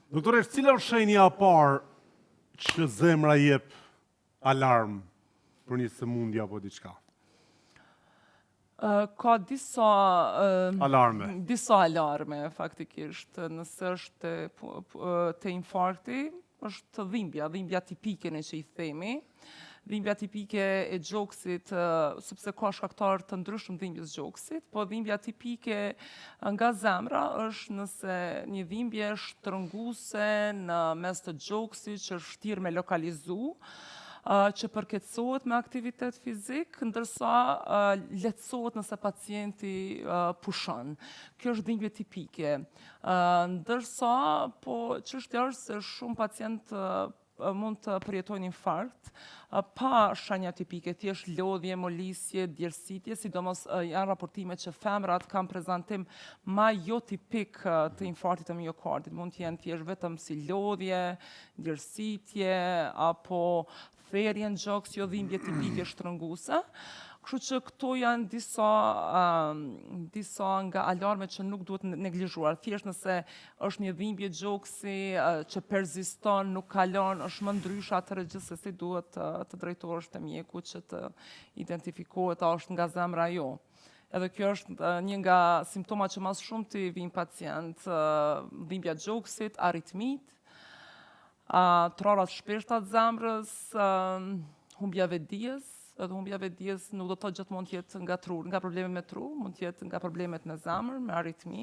Doktore, cila është shenja e parë që zemra jep alarm për një sëmundje apo diçka? Ka disa alarme faktikisht. Nëse është te infarkti, është dhimbja tipike ne që i themi. Dhimbja tipike e gjoksit, sepse ka shkaktar të ndryshëm dhimbjes gjoksit, po dhimbja tipike nga zemra është nëse një dhimbje shtrënguese në mes të gjoksit që është vështirë me lokalizu, që përkeçohet me aktivitet fizik, ndërsa lehtësohet nëse pacienti pushon. Kjo është dhimbje tipike. Ndërsa, po çështja është se shumë pacientë mund të përjetojnë infarkt pa shenja tipike, thjesht lodhje, molisje, djersitje, sidomos janë raportime që femrat kanë prezantim ma jo tipik të infarktit të miokardit. Mund të jenë thjesht vetëm si lodhje, djersitje, apo therrje në gjoks, jo dhimbje tipike shtrënguese. Kështu që këto janë disa nga alarmet që nuk duhet neglizhuar. Thjesht nëse është një dhimbje gjoksi që perziston, nuk kalon, është më ndryshe, atëherë gjithsesi duhet të drejtohesh te mjeku që të identifikohet a është nga zemra jo. Edhe kjo është një nga simptomat që mas shumë të vijnë pacient, dhimbja gjoksit, arritmit, trarat shpeshta të zemrës, humbja vetdijes. Edhe humbja vetdijes nuk do të thotë gjithmonë të jetë nga probleme me tru, mund të jetë nga problemet në zemër, me arritmi.